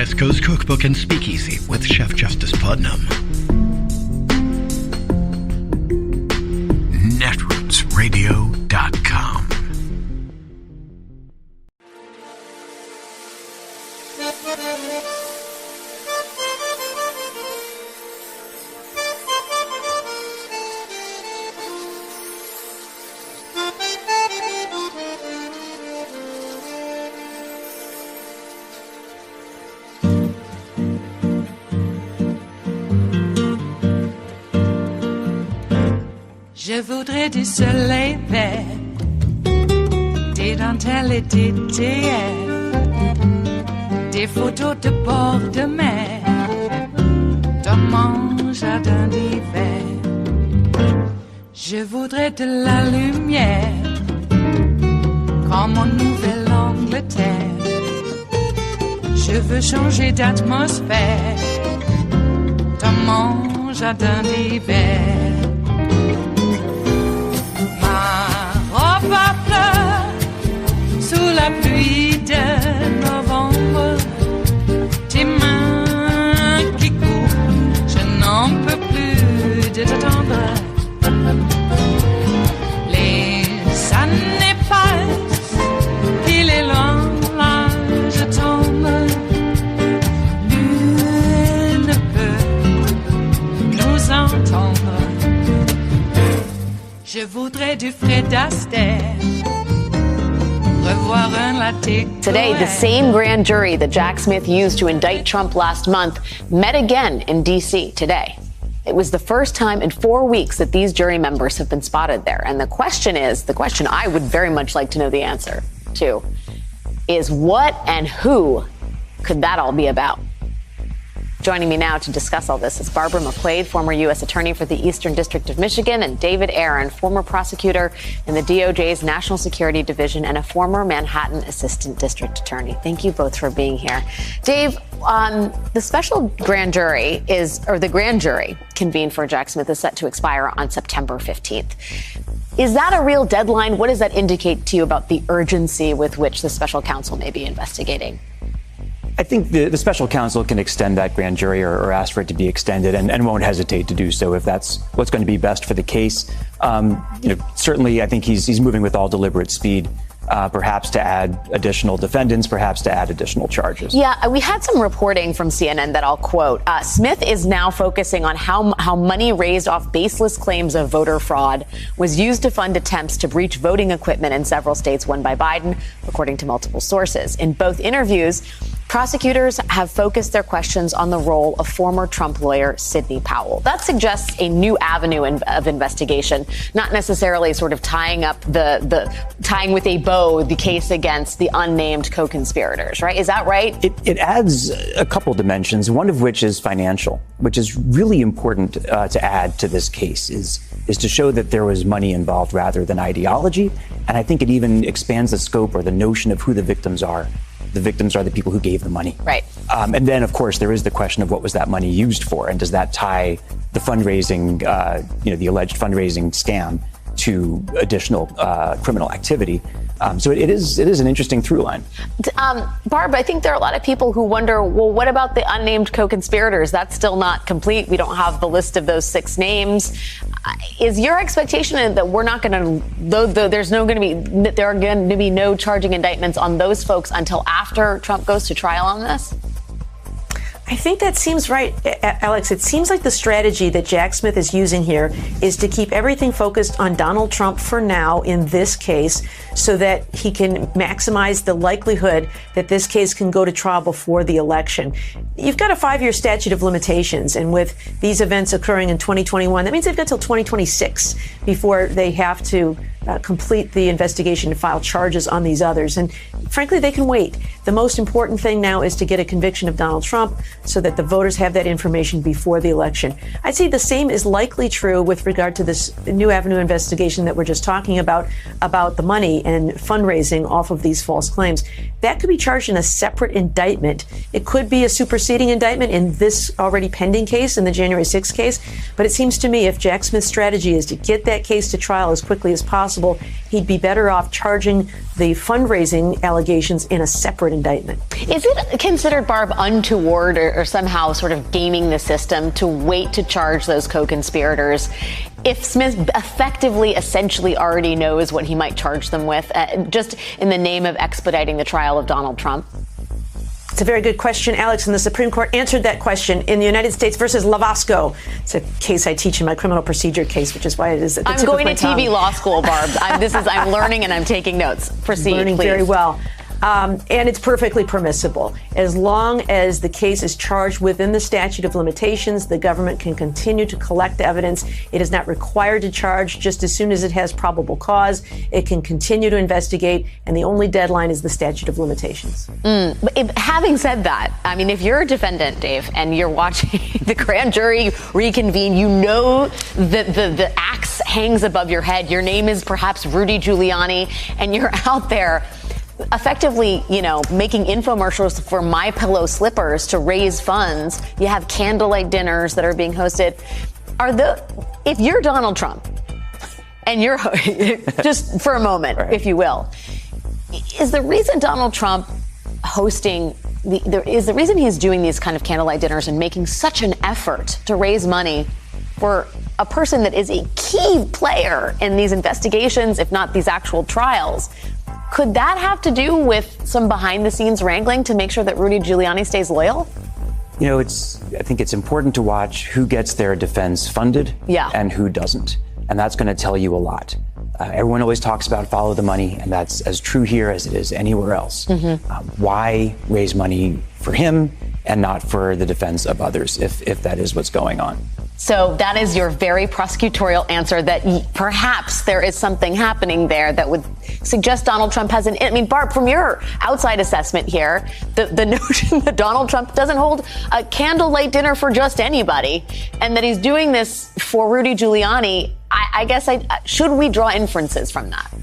West Coast Cookbook and Speakeasy with Chef Justice Putnam. Netrootsradio.com. Je voudrais du soleil vert, des dentelles et des théières, des photos de bord de mer, dans mon jardin d'hiver. Je voudrais de la lumière, comme en Nouvelle-Angleterre. Je veux changer d'atmosphère, dans mon jardin d'hiver. Ma fleur sous la pluie de novembre, tes mains qui courent, je n'en peux plus de t'attendre. Les années passent, il est loin, là je tombe. Nul ne peut nous entendre. Je voudrais du Fred Astaire, revoir un latte. Today, the same grand jury that Jack Smith used to indict Trump last month met again in D.C. today. It was the first time in 4 weeks that these jury members have been spotted there. And the question I would very much like to know the answer to, is what and who could that all be about? Joining me now to discuss all this is Barbara McQuaid, former U.S. Attorney for the Eastern District of Michigan, and David Aaron, former prosecutor in the DOJ's National Security Division and a former Manhattan Assistant District Attorney. Thank you both for being here. Dave, the special grand jury the grand jury convened for Jack Smith is set to expire on September 15th. Is that a real deadline? What does that indicate to you about the urgency with which the special counsel may be investigating? I think the special counsel can extend that grand jury or ask for it to be extended and won't hesitate to do so if that's what's going to be best for the case. Certainly, I think he's moving with all deliberate speed, perhaps to add additional defendants, perhaps to add additional charges. Yeah, we had some reporting from CNN that I'll quote. Smith is now focusing on how money raised off baseless claims of voter fraud was used to fund attempts to breach voting equipment in several states won by Biden, according to multiple sources. In both interviews, prosecutors have focused their questions on the role of former Trump lawyer Sidney Powell. That suggests a new avenue of investigation, not necessarily sort of tying with a bow the case against the unnamed co-conspirators, right? Is that right? It adds a couple dimensions, one of which is financial, which is really important to add to this case, is to show that there was money involved rather than ideology. And I think it even expands the scope or the notion of who the victims are. The victims are the people who gave the money. Right. And then, of course, there is the question of what was that money used for? And does that tie the fundraising, the alleged fundraising scam to additional criminal activity? So it is an interesting through line. Barb, I think there are a lot of people who wonder, well, what about the unnamed co-conspirators? That's still not complete. We don't have the list of those 6 names. Is your expectation that we're not going to, there are going to be no charging indictments on those folks until after Trump goes to trial on this? I think that seems right, Alex. It seems like the strategy that Jack Smith is using here is to keep everything focused on Donald Trump for now in this case so that he can maximize the likelihood that this case can go to trial before the election. You've got a 5-year statute of limitations, and with these events occurring in 2021, that means they've got till 2026 before they have to complete the investigation and file charges on these others. And frankly, they can wait. The most important thing now is to get a conviction of Donald Trump so that the voters have that information before the election. I'd say the same is likely true with regard to this new avenue investigation that we're just talking about the money and fundraising off of these false claims. That could be charged in a separate indictment. It could be a superseding indictment in this already pending case, in the January 6th case. But it seems to me if Jack Smith's strategy is to get that case to trial as quickly as possible, possible, he'd be better off charging the fundraising allegations in a separate indictment. Is it considered, Barb, untoward or somehow sort of gaming the system to wait to charge those co-conspirators if Smith effectively, essentially already knows what he might charge them with, just in the name of expediting the trial of Donald Trump? It's a very good question, Alex, and the Supreme Court answered that question in the United States versus Lavasco. It's a case I teach in my criminal procedure case, which is why it is at the tip of my tongue. I'm going to TV law school, Barb. I'm learning and I'm taking notes. Proceed, learning please. Very well. And it's perfectly permissible. As long as the case is charged within the statute of limitations, the government can continue to collect evidence. It is not required to charge just as soon as it has probable cause. It can continue to investigate, and the only deadline is the statute of limitations. But having said that, I mean, if you're a defendant, Dave, and you're watching the grand jury reconvene, you know that the axe hangs above your head. Your name is perhaps Rudy Giuliani, and you're out there effectively, making infomercials for MyPillow slippers to raise funds. You have candlelight dinners that are being hosted. If you're Donald Trump, and you're just for a moment, right, if you will, is the reason Donald Trump is the reason he's doing these kind of candlelight dinners and making such an effort to raise money for a person that is a key player in these investigations, if not these actual trials? Could that have to do with some behind-the-scenes wrangling to make sure that Rudy Giuliani stays loyal? I think it's important to watch who gets their defense funded and who doesn't. And that's going to tell you a lot. Everyone always talks about follow the money, and that's as true here as it is anywhere else. Why raise money for him and not for the defense of others, if that is what's going on? So that is your very prosecutorial answer, that perhaps there is something happening there that would suggest Donald Trump has Barb, from your outside assessment here, the notion that Donald Trump doesn't hold a candlelight dinner for just anybody and that he's doing this for Rudy Giuliani, I guess should we draw inferences from that?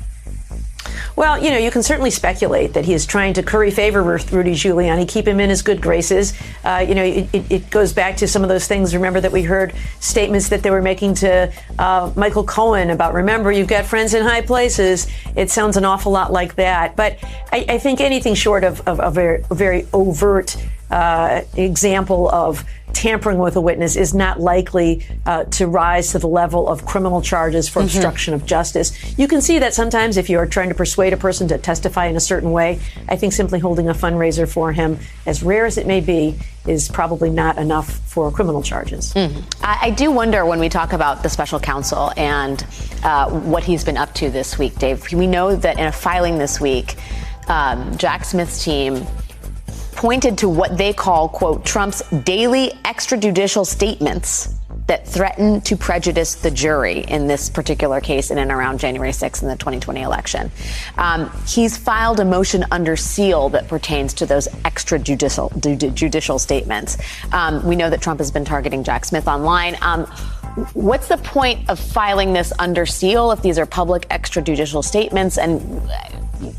Well, you can certainly speculate that he is trying to curry favor with Rudy Giuliani, keep him in his good graces. It goes back to some of those things. Remember that we heard statements that they were making to Michael Cohen about, remember, you've got friends in high places. It sounds an awful lot like that. But I think anything short of a very overt example of tampering with a witness is not likely to rise to the level of criminal charges for obstruction of justice. You can see that sometimes if you are trying to persuade a person to testify in a certain way. I think simply holding a fundraiser for him, as rare as it may be, is probably not enough for criminal charges. I do wonder, when we talk about the special counsel and what he's been up to this week, Dave, we know that in a filing this week, Jack Smith's team pointed to what they call, quote, Trump's daily extrajudicial statements that threaten to prejudice the jury in this particular case in and around January 6th in the 2020 election. He's filed a motion under seal that pertains to those extrajudicial statements. We know that Trump has been targeting Jack Smith online. What's the point of filing this under seal if these are public extrajudicial statements? And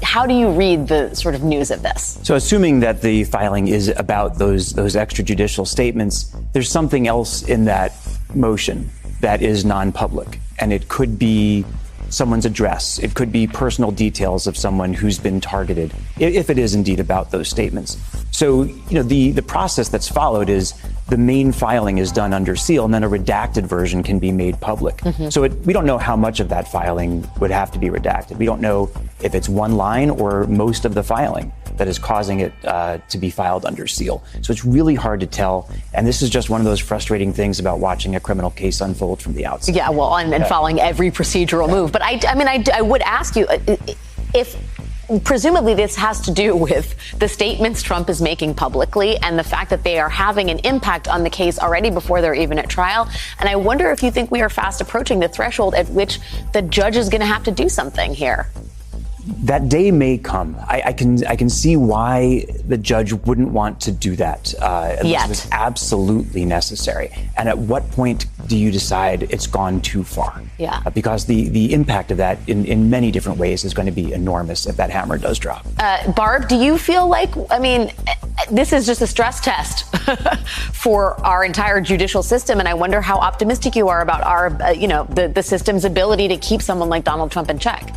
how do you read the sort of news of this? So assuming that the filing is about those extrajudicial statements, there's something else in that motion that is non-public. And it could be someone's address. It could be personal details of someone who's been targeted, if it is indeed about those statements. So, the process that's followed is the main filing is done under seal, and then a redacted version can be made public. So we don't know how much of that filing would have to be redacted. We don't know if it's one line or most of the filing that is causing it to be filed under seal. So it's really hard to tell. And this is just one of those frustrating things about watching a criminal case unfold from the outside. Yeah, well, and following every procedural move. But I would ask you if presumably this has to do with the statements Trump is making publicly and the fact that they are having an impact on the case already before they're even at trial. And I wonder if you think we are fast approaching the threshold at which the judge is going to have to do something here. That day may come. I can see why the judge wouldn't want to do that unless it was absolutely necessary. And at what point do you decide it's gone too far? Yeah. Because the impact of that in many different ways is going to be enormous if that hammer does drop. Barb, do you feel like, this is just a stress test for our entire judicial system. And I wonder how optimistic you are about our, the system's ability to keep someone like Donald Trump in check.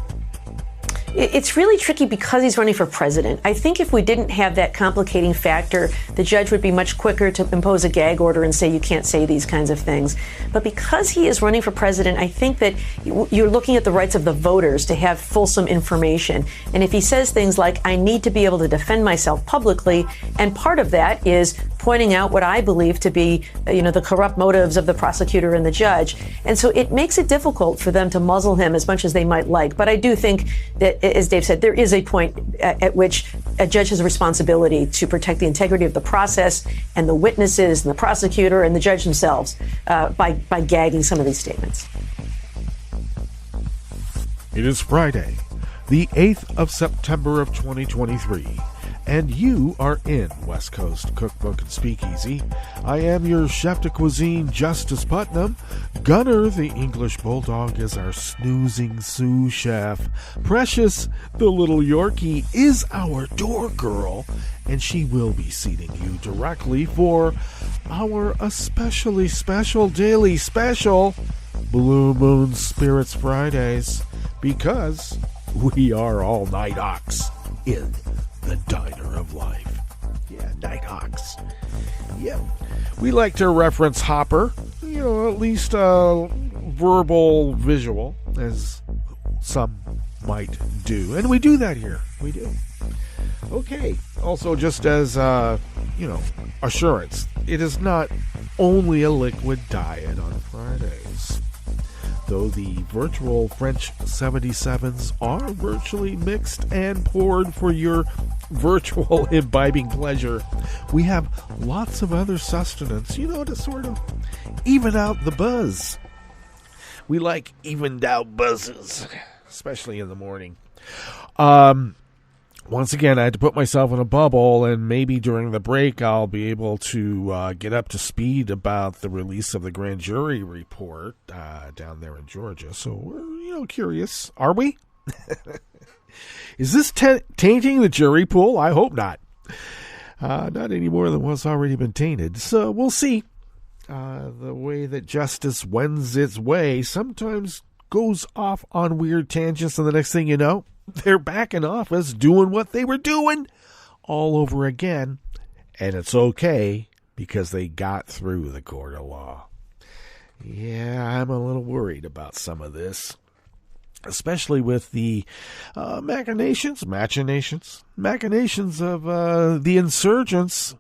It's really tricky because he's running for president. I think if we didn't have that complicating factor, the judge would be much quicker to impose a gag order and say you can't say these kinds of things. But because he is running for president, I think that you're looking at the rights of the voters to have fulsome information. And if he says things like, I need to be able to defend myself publicly, and part of that is pointing out what I believe to be, the corrupt motives of the prosecutor and the judge. And so it makes it difficult for them to muzzle him as much as they might like. But I do think that, as Dave said, there is a point at which a judge has a responsibility to protect the integrity of the process and the witnesses and the prosecutor and the judge themselves by gagging some of these statements. It is Friday, the 8th of September of 2023. And you are in West Coast Cookbook and Speakeasy. I am your chef de cuisine, Justice Putnam. Gunner, the English bulldog, is our snoozing sous chef. Precious, the little Yorkie, is our door girl, and she will be seating you directly for our especially special daily special, Blue Moon Spirits Fridays, because we are all Nighthawks in the diner of life. Yeah, Nighthawks. Yeah. We like to reference Hopper, at least verbal, visual, as some might do. And we do that here. We do. Okay. Also, just as, assurance, it is not only a liquid diet on Fridays. Though the virtual French 77s are virtually mixed and poured for your virtual imbibing pleasure, we have lots of other sustenance, to sort of even out the buzz. We like evened out buzzes, especially in the morning. Once again, I had to put myself in a bubble, and maybe during the break I'll be able to get up to speed about the release of the grand jury report down there in Georgia. So we're, curious. Are we? Is this tainting the jury pool? I hope not. Not any more than what's already been tainted. So we'll see. The way that justice wends its way sometimes goes off on weird tangents, and the next thing you know, they're back in office doing what they were doing all over again. And it's okay because they got through the court of law. Yeah, I'm a little worried about some of this, especially with the machinations of the insurgents.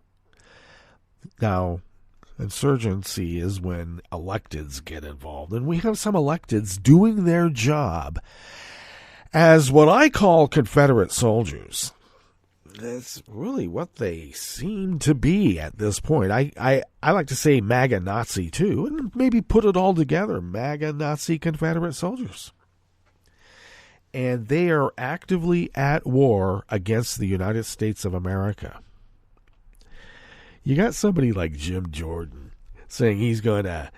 Now, insurgency is when electeds get involved, and we have some electeds doing their job as what I call Confederate soldiers. That's really what they seem to be at this point. I like to say MAGA Nazi too, and maybe put it all together, MAGA Nazi Confederate soldiers. And they are actively at war against the United States of America. You got somebody like Jim Jordan saying he's going to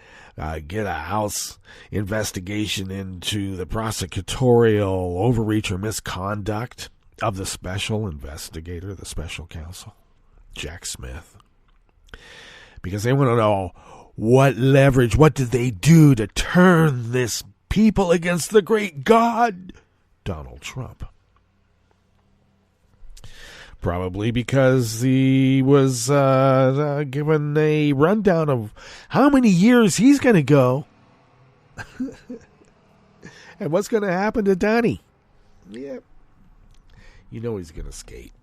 get a House investigation into the prosecutorial overreach or misconduct of the special investigator, the special counsel, Jack Smith. Because they want to know what leverage, what did they do to turn this people against the great God, Donald Trump. Probably because he was given a rundown of how many years he's going to go and what's going to happen to Donnie. Yep. You know he's going to skate.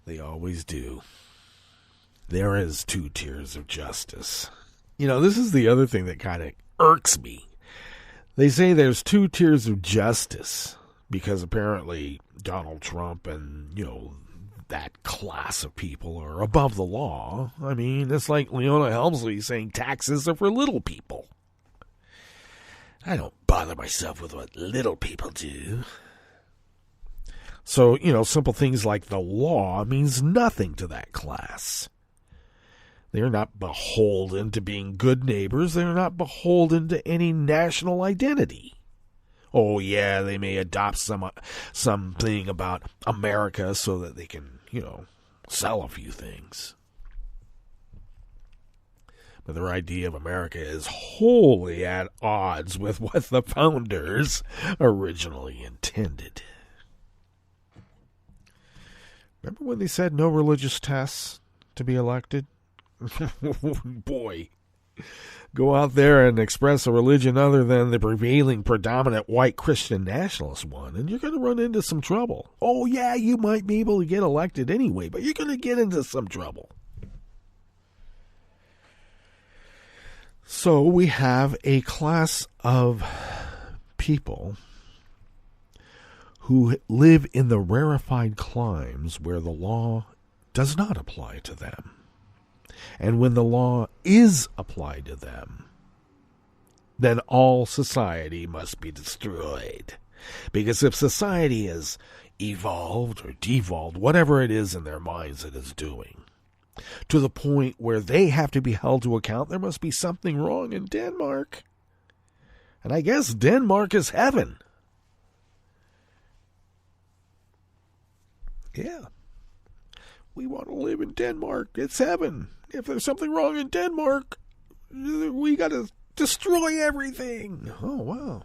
They always do. There is 2 tiers of justice. This is the other thing that kind of irks me. They say there's 2 tiers of justice because apparently Donald Trump and, that class of people are above the law. I mean, it's like Leona Helmsley saying taxes are for little people. I don't bother myself with what little people do. So, simple things like the law means nothing to that class. They're not beholden to being good neighbors. They're not beholden to any national identity. Oh, yeah, they may adopt something about America so that they can, sell a few things. But their idea of America is wholly at odds with what the founders originally intended. Remember when they said no religious tests to be elected? Boy, go out there and express a religion other than the prevailing predominant white Christian nationalist one, and you're going to run into some trouble. Oh, yeah, you might be able to get elected anyway, but you're going to get into some trouble. So we have a class of people who live in the rarefied climes where the law does not apply to them. And when the law is applied to them, then all society must be destroyed. Because if society is evolved or devolved, whatever it is in their minds it is doing, to the point where they have to be held to account, there must be something wrong in Denmark. And I guess Denmark is heaven. Yeah. We want to live in Denmark. It's heaven. If there's something wrong in Denmark, we got to destroy everything. Oh, wow.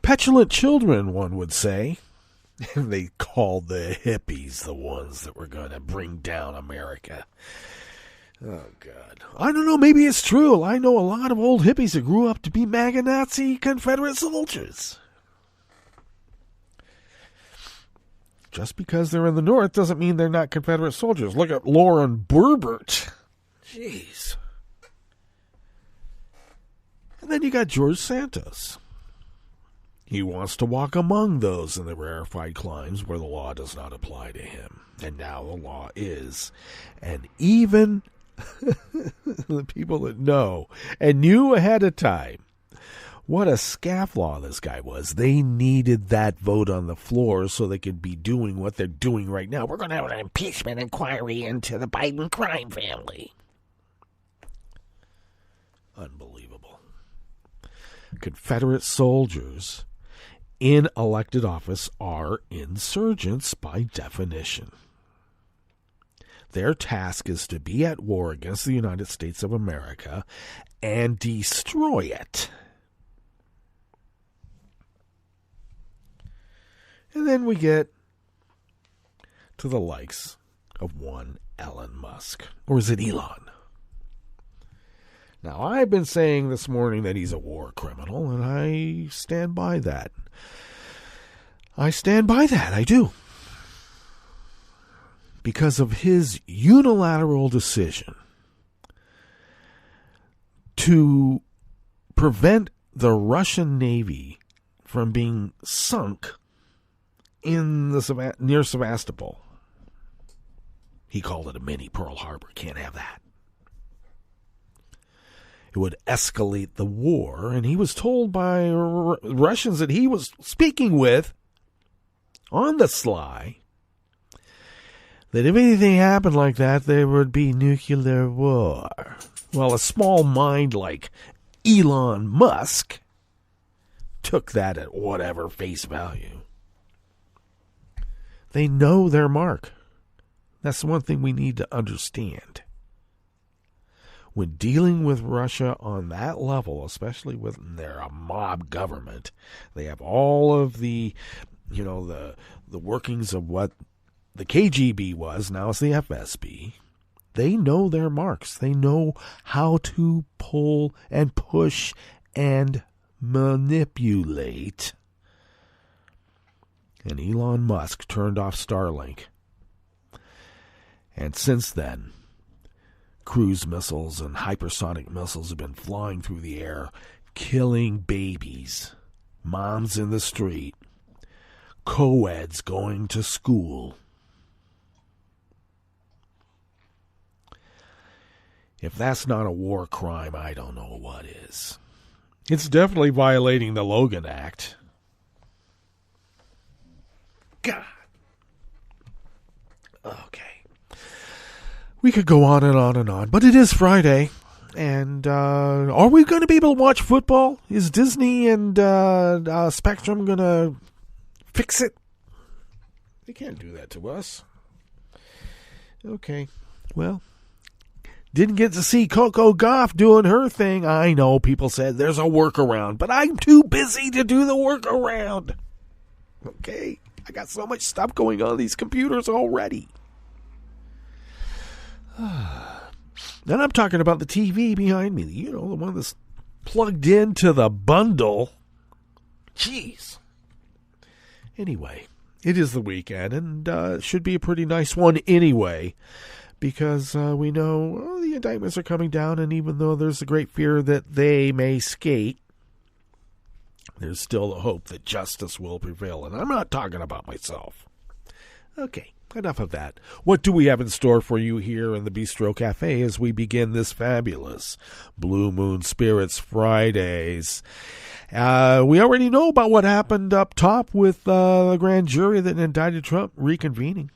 Petulant children, one would say. They called the hippies the ones that were going to bring down America. Oh, God. I don't know. Maybe it's true. I know a lot of old hippies that grew up to be MAGA Nazi Confederate soldiers. Just because they're in the North doesn't mean they're not Confederate soldiers. Look at Lauren Burbert. Jeez. And then you got George Santos. He wants to walk among those in the rarefied climes where the law does not apply to him. And now the law is. And even the people that know and knew ahead of time what a scofflaw this guy was, they needed that vote on the floor so they could be doing what they're doing right now. We're going to have an impeachment inquiry into the Biden crime family. Unbelievable. Confederate soldiers in elected office are insurgents by definition. Their task is to be at war against the United States of America and destroy it. And then we get to the likes of one Elon Musk. Or is it Elon? Now, I've been saying this morning that he's a war criminal, and I stand by that. I do. Because of his unilateral decision to prevent the Russian Navy from being sunk in the near Sevastopol. He called it a mini Pearl Harbor. Can't have that. It would escalate the war, and he was told by Russians that he was speaking with on the sly that if anything happened like that, there would be nuclear war. Well, a small mind like Elon Musk took that at whatever face value. They know their mark. That's the one thing we need to understand. When dealing with Russia on that level, especially when they're a mob government, they have all of the, the workings of what the KGB was, now it's the FSB. They know their marks. They know how to pull and push and manipulate. And Elon Musk turned off Starlink. And since then, cruise missiles and hypersonic missiles have been flying through the air, killing babies, moms in the street, co-eds going to school. If that's not a war crime, I don't know what is. It's definitely violating the Logan Act. God. Okay. We could go on and on and on, but it is Friday, and are we going to be able to watch football? Is Disney and Spectrum going to fix it? They can't do that to us. Okay, well, didn't get to see Coco Gauff doing her thing. I know people said there's a workaround, but I'm too busy to do the workaround. Okay, I got so much stuff going on these computers already. Then I'm talking about the TV behind me. You know, the one that's plugged into the bundle. Jeez. Anyway, it is the weekend, and it should be a pretty nice one anyway, because we know the indictments are coming down, and even though there's a great fear that they may skate, there's still a hope that justice will prevail, and I'm not talking about myself. Okay. Enough of that. What do we have in store for you here in the Bistro Cafe as we begin this fabulous Blue Moon Spirits Fridays? We already know about what happened up top with the grand jury that indicted Trump reconvening.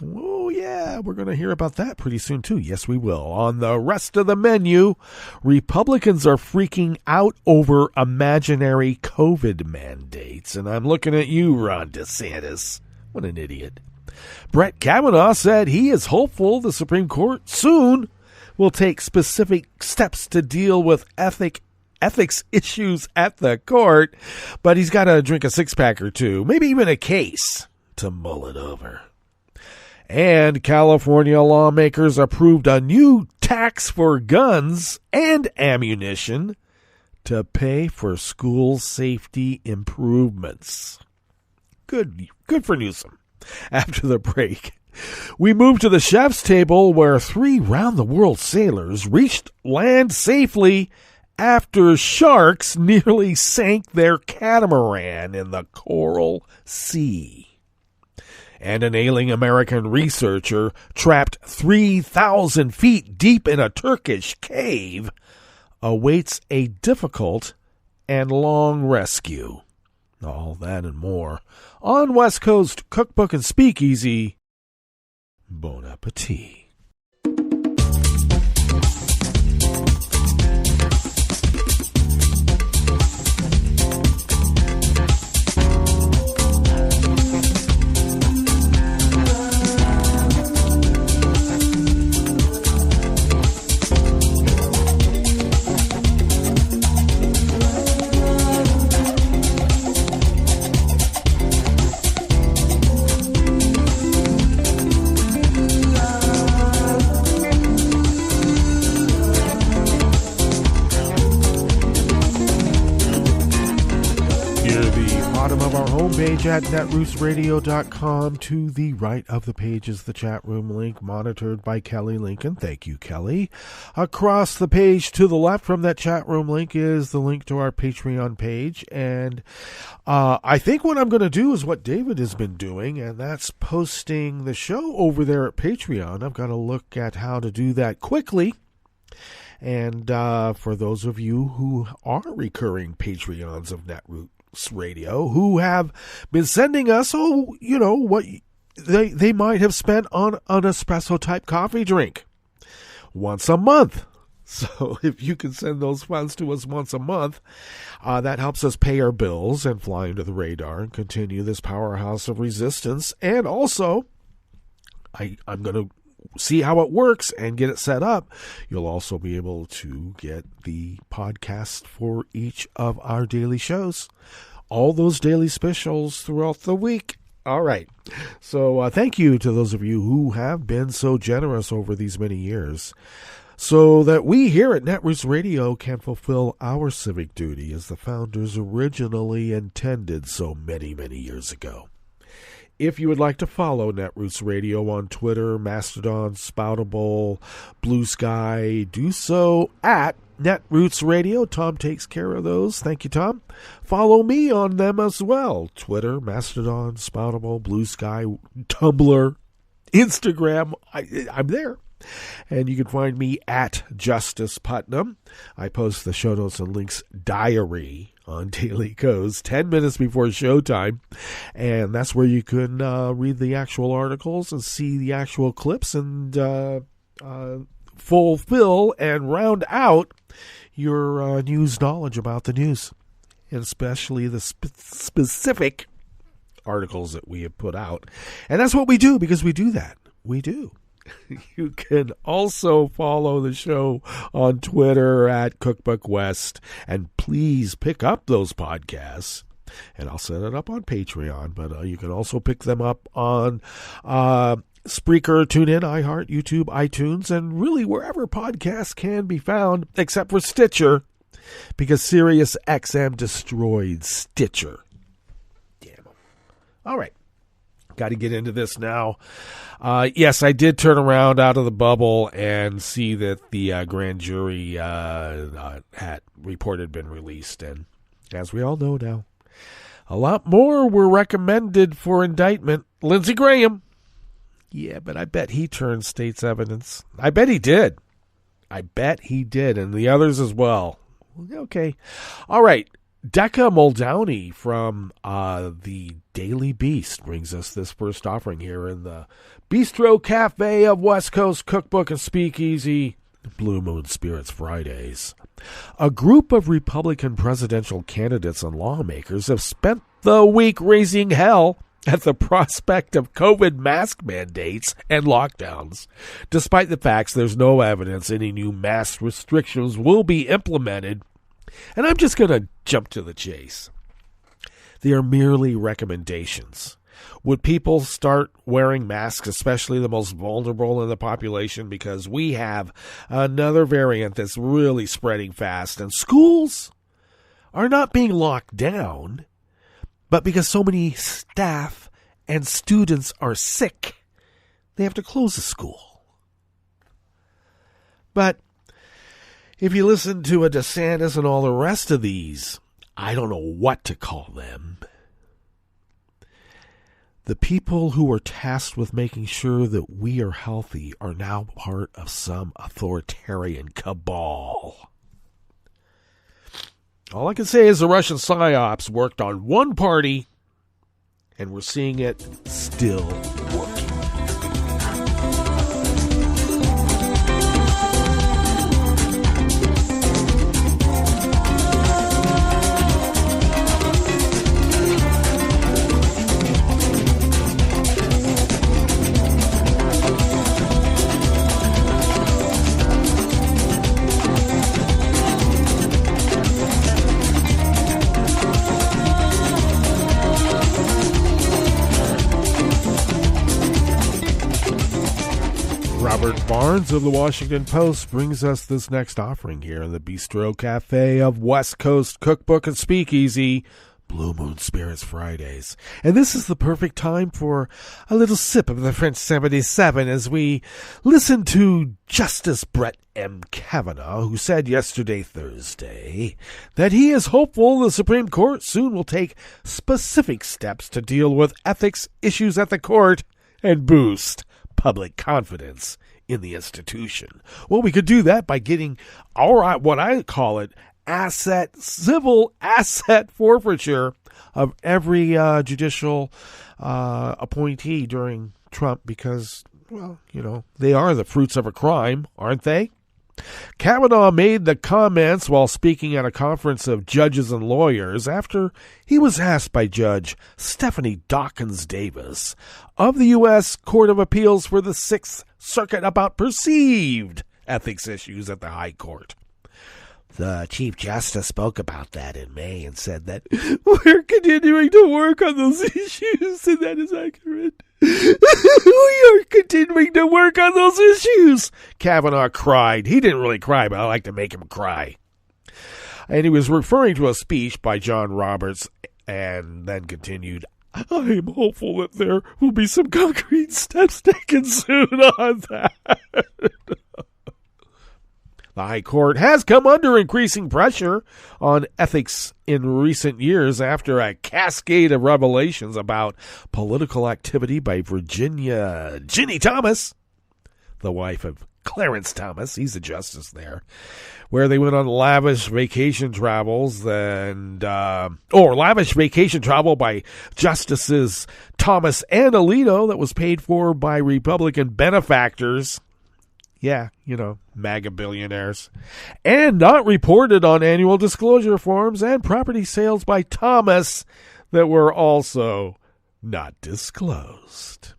Oh, yeah, we're going to hear about that pretty soon, too. Yes, we will. On the rest of the menu, Republicans are freaking out over imaginary COVID mandates. And I'm looking at you, Ron DeSantis. What an idiot. Brett Kavanaugh said he is hopeful the Supreme Court soon will take specific steps to deal with ethics issues at the court, but he's got to drink a six-pack or two, maybe even a case, to mull it over. And California lawmakers approved a new tax for guns and ammunition to pay for school safety improvements. Good for Newsom. After the break, we move to the chef's table where 3 round-the-world sailors reached land safely after sharks nearly sank their catamaran in the Coral Sea. And an ailing American researcher trapped 3,000 feet deep in a Turkish cave awaits a difficult and long rescue. All that and more on West Coast Cookbook and Speakeasy. Bon appetit. Page at netrootsradio.com. To the right of the page is the chat room link, monitored by Kelly Lincoln. Thank you, Kelly. Across the page to the left from that chat room link is the link to our Patreon page. And I think what I'm going to do is what David has been doing, and that's posting the show over there at Patreon. I've got to look at how to do that quickly. And for those of you who are recurring Patreons of Netroots Radio, who have been sending us, what they might have spent on an espresso type coffee drink once a month. So if you can send those funds to us once a month, that helps us pay our bills and fly under the radar and continue this powerhouse of resistance. And also, I'm going to see how it works and get it set up. You'll also be able to get the podcast for each of our daily shows, all those daily specials throughout the week. All right. So thank you to those of you who have been so generous over these many years, so that we here at Netroots Radio can fulfill our civic duty as the founders originally intended so many, many years ago. If you would like to follow Netroots Radio on Twitter, Mastodon, Spoutable, Blue Sky, do so at Netroots Radio. Tom takes care of those. Thank you, Tom. Follow me on them as well. Twitter, Mastodon, Spoutable, Blue Sky, Tumblr, Instagram. I'm there. And you can find me at Justice Putnam. I post the show notes and links diary on Daily Codes 10 minutes before showtime. And that's where you can read the actual articles and see the actual clips and fulfill and round out your news knowledge about the news, and especially the specific articles that we have put out. And that's what we do, because we do that. we do. You can also follow the show on Twitter at Cookbook West, and please pick up those podcasts. And I'll set it up on Patreon, but you can also pick them up on Spreaker, TuneIn, iHeart, YouTube, iTunes, and really wherever podcasts can be found, except for Stitcher, because SiriusXM destroyed Stitcher. Damn them. All right. Got to get into this now. Yes, I did turn around out of the bubble and see that the grand jury report had been released. And as we all know now, a lot more were recommended for indictment. Lindsey Graham. Yeah, but I bet he turned state's evidence. I bet he did. And the others as well. Okay. All right. Decca Muldowney from the Daily Beast brings us this first offering here in the Bistro Cafe of West Coast Cookbook and Speakeasy, Blue Moon Spirits Fridays. A group of Republican presidential candidates and lawmakers have spent the week raising hell at the prospect of COVID mask mandates and lockdowns, despite the facts there's no evidence any new mask restrictions will be implemented. And I'm just going to jump to the chase. They are merely recommendations. Would people start wearing masks, especially the most vulnerable in the population, because we have another variant that's really spreading fast, and schools are not being locked down, but because so many staff and students are sick, they have to close the school. But if you listen to a DeSantis and all the rest of these, I don't know what to call them, the people who are tasked with making sure that we are healthy are now part of some authoritarian cabal. All I can say is the Russian psyops worked on one party, and we're seeing it still working. Robert Barnes of the Washington Post brings us this next offering here in the Bistro Cafe of West Coast Cookbook and Speakeasy, Blue Moon Spirits Fridays. And this is the perfect time for a little sip of the French 77 as we listen to Justice Brett M. Kavanaugh, who said yesterday, Thursday, that he is hopeful the Supreme Court soon will take specific steps to deal with ethics issues at the court and boost public confidence in the institution. Well, we could do that by getting our, what I call it, civil asset forfeiture of every judicial appointee during Trump because, well, you know, they are the fruits of a crime, aren't they? Kavanaugh made the comments while speaking at a conference of judges and lawyers after he was asked by Judge Stephanie Dawkins Davis of the U.S. Court of Appeals for the Sixth Circuit about perceived ethics issues at the High Court. The Chief Justice spoke about that in May and said that we're continuing to work on those issues, and that is accurate. We are continuing to work on those issues. Kavanaugh cried. He didn't really cry, but I like to make him cry. And he was referring to a speech by John Roberts and then continued, I am hopeful that there will be some concrete steps taken soon on that. The High Court has come under increasing pressure on ethics in recent years after a cascade of revelations about political activity by Virginia Ginny Thomas, the wife of Clarence Thomas, he's a justice there, where they went on lavish vacation travels lavish vacation travel by Justices Thomas and Alito that was paid for by Republican benefactors. Yeah, you know, MAGA billionaires. And not reported on annual disclosure forms and property sales by Thomas that were also not disclosed.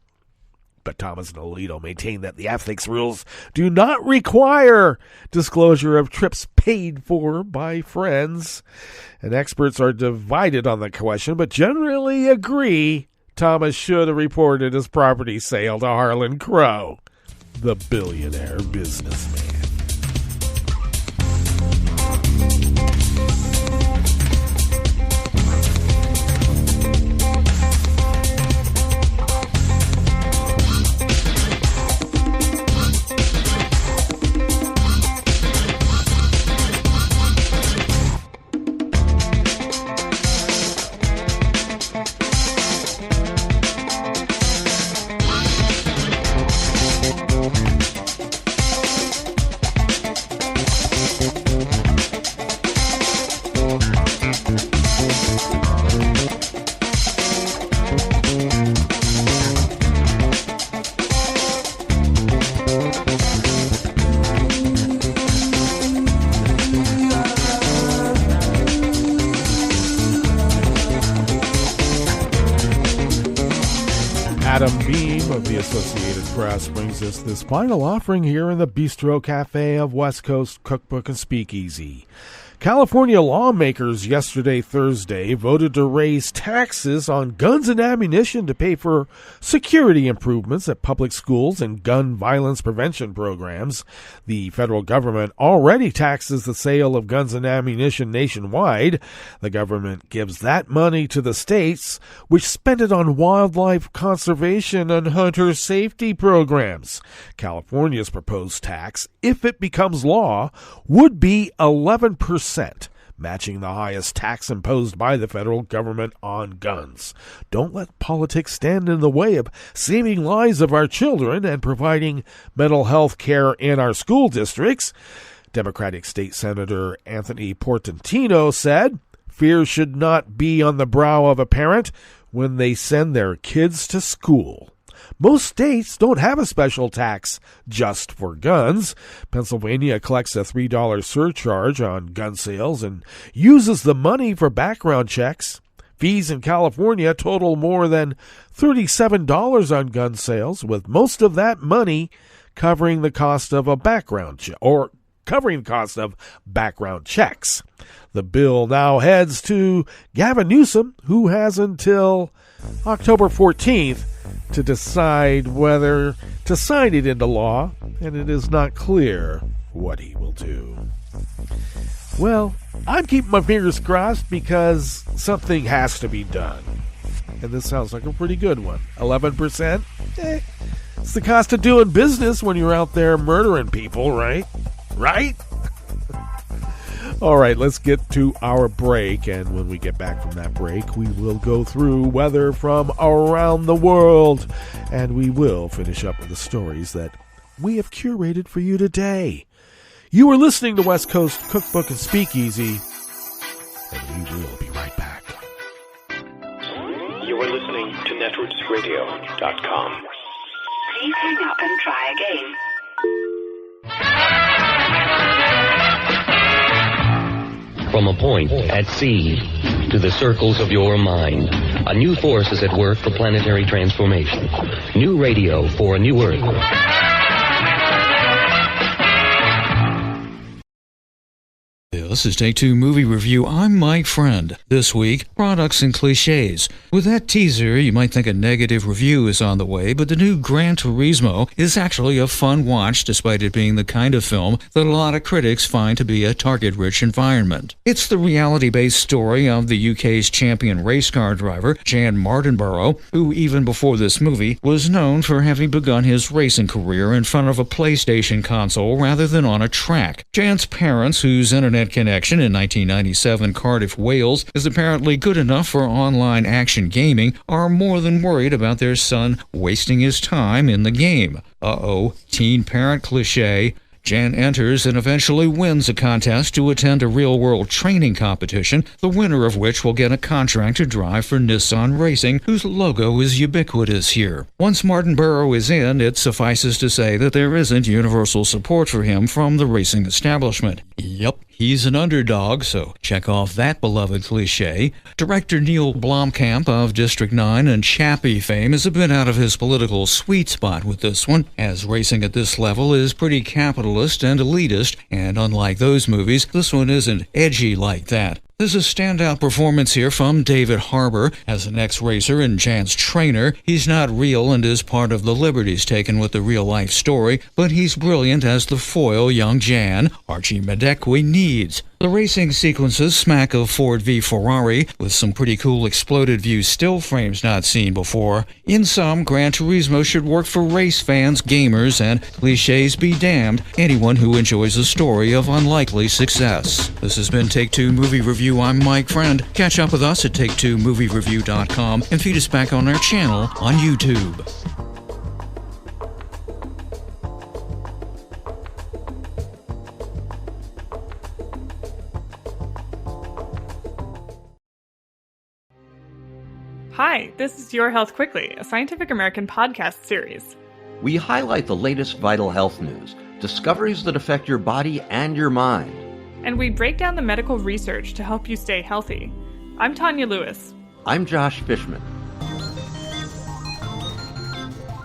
But Thomas and Alito maintain that the ethics rules do not require disclosure of trips paid for by friends. And experts are divided on the question, but generally agree Thomas should have reported his property sale to Harlan Crow, the billionaire businessman. Adam Beam of the Associated Press brings us this final offering here in the Bistro Cafe of West Coast Cookbook and Speakeasy. California lawmakers yesterday, Thursday, voted to raise taxes on guns and ammunition to pay for security improvements at public schools and gun violence prevention programs. The federal government already taxes the sale of guns and ammunition nationwide. The government gives that money to the states, which spend it on wildlife conservation and hunter safety programs. California's proposed tax, if it becomes law, would be 11%. Matching the highest tax imposed by the federal government on guns. Don't let politics stand in the way of saving lives of our children and providing mental health care in our school districts. Democratic State Senator Anthony Portantino said, "Fear should not be on the brow of a parent when they send their kids to school." Most states don't have a special tax just for guns. Pennsylvania collects a $3 surcharge on gun sales and uses the money for background checks. Fees in California total more than $37 on gun sales, with most of that money covering the cost of a background check or covering the cost of background checks. The bill now heads to Gavin Newsom, who has until October 14th to decide whether to sign it into law, and it is not clear what he will do. Well, I'm keeping my fingers crossed because something has to be done. And this sounds like a pretty good one. 11%? It's the cost of doing business when you're out there murdering people, right? Right? All right, let's get to our break, and when we get back from that break, we will go through weather from around the world, and we will finish up with the stories that we have curated for you today. You are listening to West Coast Cookbook and Speakeasy, and we will be right back. You are listening to netrootsradio.com. Please hang up and try again. From a point at sea to the circles of your mind, a new force is at work for planetary transformation. New radio for a new Earth. This is Take Two Movie Review. I'm Mike Friend. This week, products and cliches. With that teaser, you might think a negative review is on the way, but the new Gran Turismo is actually a fun watch, despite it being the kind of film that a lot of critics find to be a target-rich environment. It's the reality-based story of the UK's champion race car driver, Jan Mardenborough, who even before this movie was known for having begun his racing career in front of a PlayStation console rather than on a track. Jan's parents, whose internet connection in 1997 Cardiff, Wales is apparently good enough for online action gaming, are more than worried about their son wasting his time in the game. Teen parent cliche. Jan enters and eventually wins a contest to attend a real-world training competition, the winner of which will get a contract to drive for Nissan Racing, whose logo is ubiquitous here. Once Martin Burrow is in, it suffices to say that there isn't universal support for him from the racing establishment. Yep. He's an underdog, so check off that beloved cliche. Director Neil Blomkamp of District 9 and Chappie fame is a bit out of his political sweet spot with this one, as racing at this level is pretty capitalist and elitist, and unlike those movies, this one isn't edgy like that. There's a standout performance here from David Harbour. As an ex-racer and Jan's trainer, he's not real and is part of the liberties taken with the real-life story, but he's brilliant as the foil young Jan, Archie Madekwe, needs. The racing sequences smack of Ford v Ferrari, with some pretty cool exploded view still frames not seen before. In sum, Gran Turismo should work for race fans, gamers, and cliches be damned, anyone who enjoys a story of unlikely success. This has been Take Two Movie Review. I'm Mike Friend. Catch up with us at Take2MovieReview.com and feed us back on our channel on YouTube. Hi, this is Your Health Quickly, a Scientific American podcast series. We highlight the latest vital health news, discoveries that affect your body and your mind. And we break down the medical research to help you stay healthy. I'm Tanya Lewis. I'm Josh Fishman.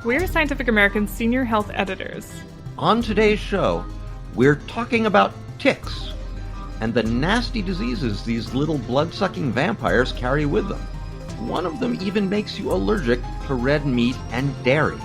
We're Scientific American's senior health editors. On today's show, we're talking about ticks and the nasty diseases these little blood-sucking vampires carry with them. One of them even makes you allergic to red meat and dairy.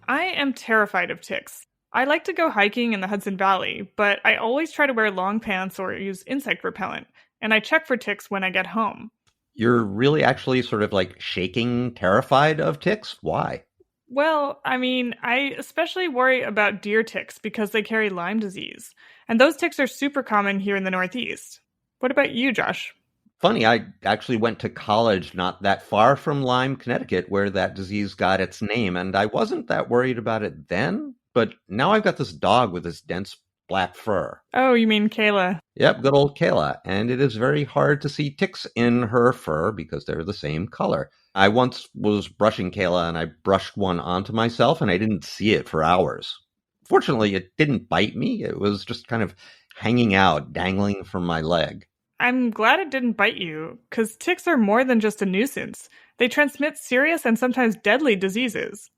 I am terrified of ticks. I like to go hiking in the Hudson Valley, but I always try to wear long pants or use insect repellent, and I check for ticks when I get home. You're really actually sort of like shaking terrified of ticks? Why? Well, I especially worry about deer ticks because they carry Lyme disease, and those ticks are super common here in the Northeast. What about you, Josh? Funny, I actually went to college not that far from Lyme, Connecticut, where that disease got its name, and I wasn't that worried about it then, but now I've got this dog with this dense black fur. Oh, you mean Kayla? Yep, good old Kayla, and it is very hard to see ticks in her fur because they're the same color. I once was brushing Kayla, and I brushed one onto myself, and I didn't see it for hours. Fortunately, it didn't bite me. It was just kind of hanging out, dangling from my leg. I'm glad it didn't bite you, because ticks are more than just a nuisance. They transmit serious and sometimes deadly diseases.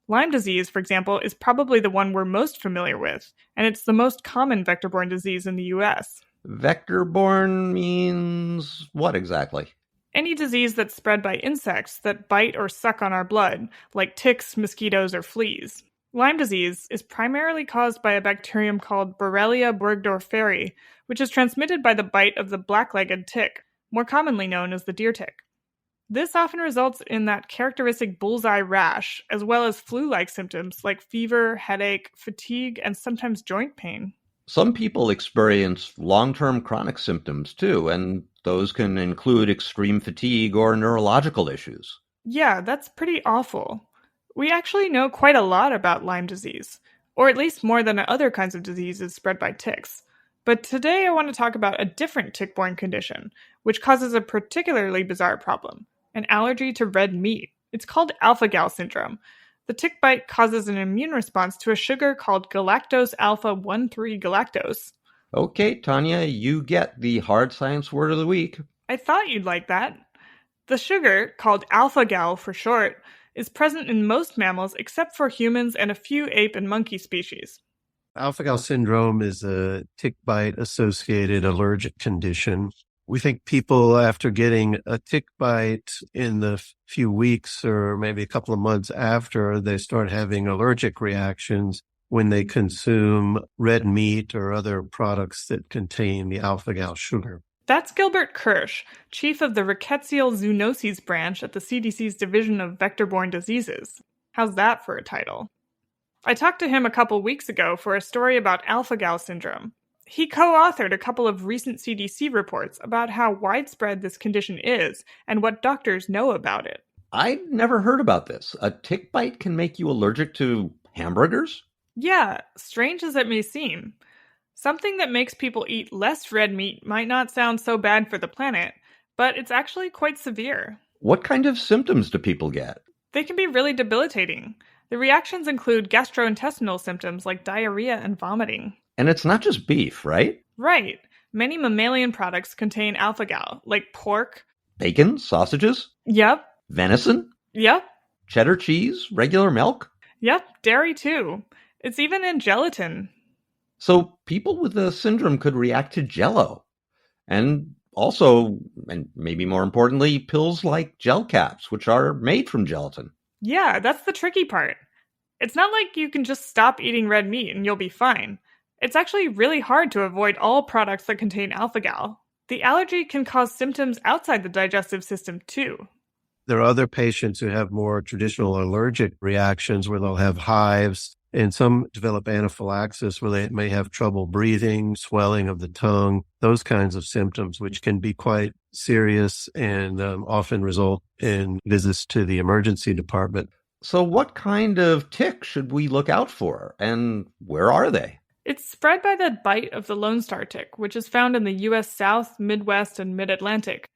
Lyme disease, for example, is probably the one we're most familiar with, and it's the most common vector-borne disease in the U.S. Vector-borne means what exactly? Any disease that's spread by insects that bite or suck on our blood, like ticks, mosquitoes, or fleas. Lyme disease is primarily caused by a bacterium called Borrelia burgdorferi, which is transmitted by the bite of the black-legged tick, more commonly known as the deer tick. This often results in that characteristic bullseye rash, as well as flu-like symptoms like fever, headache, fatigue, and sometimes joint pain. Some people experience long-term chronic symptoms too, and those can include extreme fatigue or neurological issues. Yeah, that's pretty awful. We actually know quite a lot about Lyme disease, or at least more than other kinds of diseases spread by ticks. But today I want to talk about a different tick-borne condition, which causes a particularly bizarre problem, an allergy to red meat. It's called alpha-gal syndrome. The tick bite causes an immune response to a sugar called galactose alpha-1,3 galactose. Okay, Tanya, you get the hard science word of the week. I thought you'd like that. The sugar, called alpha-gal for short, is present in most mammals except for humans and a few ape and monkey species. Alpha-gal syndrome is a tick bite associated allergic condition. We think people, after getting a tick bite in the few weeks or maybe a couple of months after, they start having allergic reactions when they consume red meat or other products that contain the alpha-gal sugar. That's Gilbert Kirsch, chief of the rickettsial zoonoses branch at the CDC's Division of Vector-Borne Diseases. How's that for a title? I talked to him a couple weeks ago for a story about alpha-gal syndrome. He co-authored a couple of recent CDC reports about how widespread this condition is and what doctors know about it. I'd never heard about this. A tick bite can make you allergic to hamburgers? Yeah, strange as it may seem. Something that makes people eat less red meat might not sound so bad for the planet, but it's actually quite severe. What kind of symptoms do people get? They can be really debilitating. The reactions include gastrointestinal symptoms like diarrhea and vomiting. And it's not just beef, right? Right. Many mammalian products contain alpha-gal, like pork. Bacon, sausages? Yep. Venison? Yep. Cheddar cheese? Regular milk? Yep, dairy too. It's even in gelatin. So people with the syndrome could react to Jell-O. And also, and maybe more importantly, pills like gel caps, which are made from gelatin. Yeah, that's the tricky part. It's not like you can just stop eating red meat and you'll be fine. It's actually really hard to avoid all products that contain alpha-gal. The allergy can cause symptoms outside the digestive system too. There are other patients who have more traditional allergic reactions where they'll have hives, and some develop anaphylaxis where they may have trouble breathing, swelling of the tongue, those kinds of symptoms, which can be quite serious and often result in visits to the emergency department. So what kind of tick should we look out for, and where are they? It's spread by the bite of the Lone Star tick, which is found in the U.S. South, Midwest, and Mid-Atlantic.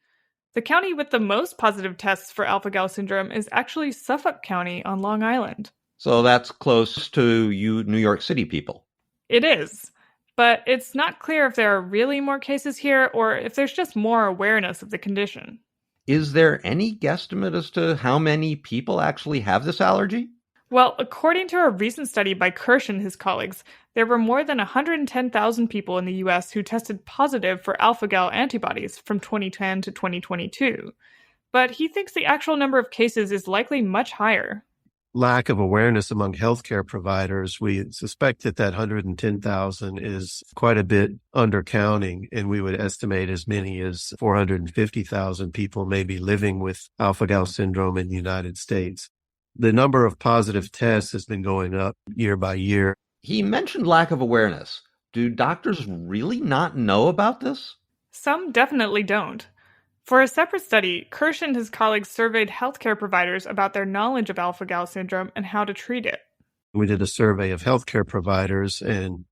The county with the most positive tests for alpha-gal syndrome is actually Suffolk County on Long Island. So that's close to you New York City people. It is, but it's not clear if there are really more cases here or if there's just more awareness of the condition. Is there any guesstimate as to how many people actually have this allergy? Well, according to a recent study by Kirsch and his colleagues, there were more than 110,000 people in the U.S. who tested positive for alpha-gal antibodies from 2010 to 2022. But he thinks the actual number of cases is likely much higher. Lack of awareness among healthcare providers, we suspect that 110,000 is quite a bit undercounting, and we would estimate as many as 450,000 people may be living with alpha-gal syndrome in the United States. The number of positive tests has been going up year by year. He mentioned lack of awareness. Do doctors really not know about this? Some definitely don't. For a separate study, Kirsch and his colleagues surveyed healthcare providers about their knowledge of alpha-gal syndrome and how to treat it. We did a survey of healthcare providers, and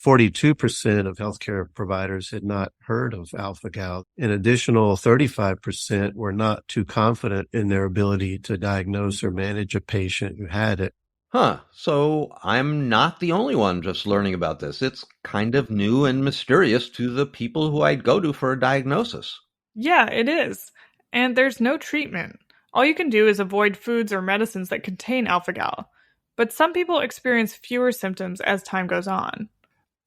42% of healthcare providers had not heard of alpha-gal. An additional 35% were not too confident in their ability to diagnose or manage a patient who had it. So I'm not the only one just learning about this. It's kind of new and mysterious to the people who I'd go to for a diagnosis. Yeah, it is. And there's no treatment. All you can do is avoid foods or medicines that contain alpha-gal. But some people experience fewer symptoms as time goes on.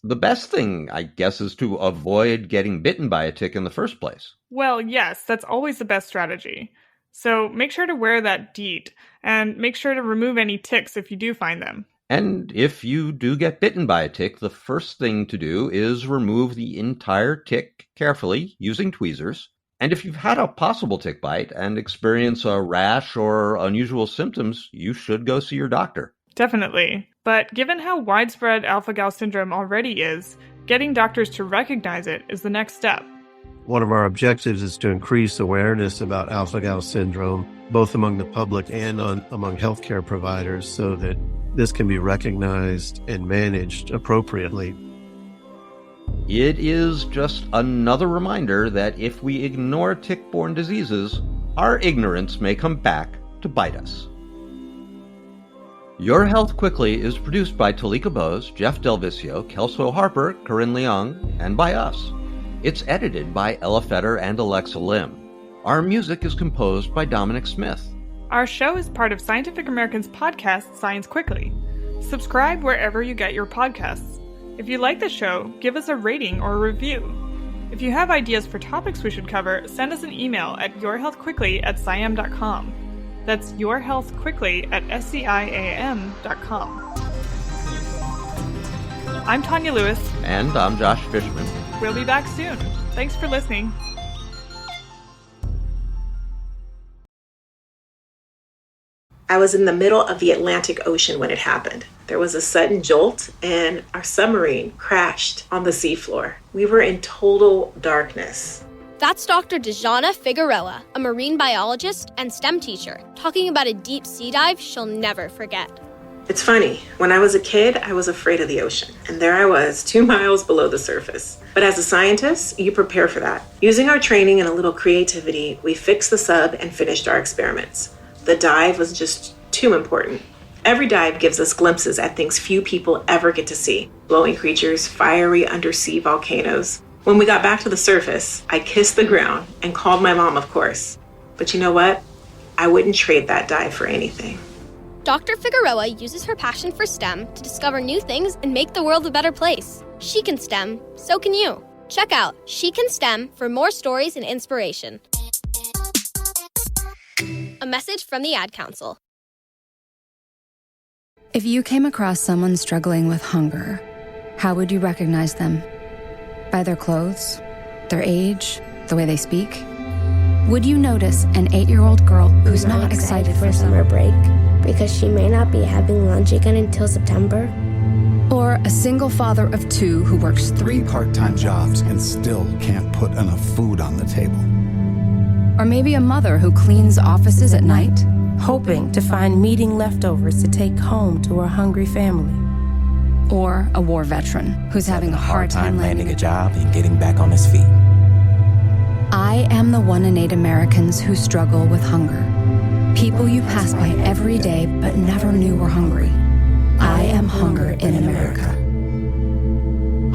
The best thing, I guess, is to avoid getting bitten by a tick in the first place. Well, yes, that's always the best strategy. So make sure to wear that DEET, and make sure to remove any ticks if you do find them. And if you do get bitten by a tick, the first thing to do is remove the entire tick carefully using tweezers. And if you've had a possible tick bite and experience a rash or unusual symptoms, you should go see your doctor. Definitely. But given how widespread alpha-gal syndrome already is, getting doctors to recognize it is the next step. One of our objectives is to increase awareness about alpha-gal syndrome, both among the public and among healthcare providers, so that this can be recognized and managed appropriately. It is just another reminder that if we ignore tick-borne diseases, our ignorance may come back to bite us. Your Health Quickly is produced by Talika Bose, Jeff Delvisio, Kelso Harper, Corinne Leung, and by us. It's edited by Ella Fetter and Alexa Lim. Our music is composed by Dominic Smith. Our show is part of Scientific American's podcast, Science Quickly. Subscribe wherever you get your podcasts. If you like the show, give us a rating or a review. If you have ideas for topics we should cover, send us an email at yourhealthquickly@siam.com. That's yourhealthquickly@siam.com. I'm Tanya Lewis. And I'm Josh Fishman. We'll be back soon. Thanks for listening. I was in the middle of the Atlantic Ocean when it happened. There was a sudden jolt and our submarine crashed on the seafloor. We were in total darkness. That's Dr. Dejana Figueroa, a marine biologist and STEM teacher, talking about a deep sea dive she'll never forget. It's funny, when I was a kid, I was afraid of the ocean, and there I was, 2 miles below the surface. But as a scientist, you prepare for that. Using our training and a little creativity, we fixed the sub and finished our experiments. The dive was just too important. Every dive gives us glimpses at things few people ever get to see. Glowing creatures, fiery undersea volcanoes. When we got back to the surface, I kissed the ground and called my mom, of course. But you know what? I wouldn't trade that dive for anything. Dr. Figueroa uses her passion for STEM to discover new things and make the world a better place. She can STEM, so can you. Check out She Can STEM for more stories and inspiration. A message from the Ad Council. If you came across someone struggling with hunger, how would you recognize them? By their clothes, their age, the way they speak? Would you notice an 8-year-old girl who's not excited for summer break because she may not be having lunch again until September? Or a single father of 2 who works 3 part-time jobs and still can't put enough food on the table? Or maybe a mother who cleans offices at night, hoping to find meeting leftovers to take home to her hungry family. Or a war veteran who's having a hard time landing a job and getting back on his feet. I am the 1 in 8 Americans who struggle with hunger. People you pass by every day but never knew were hungry. I am hunger in America.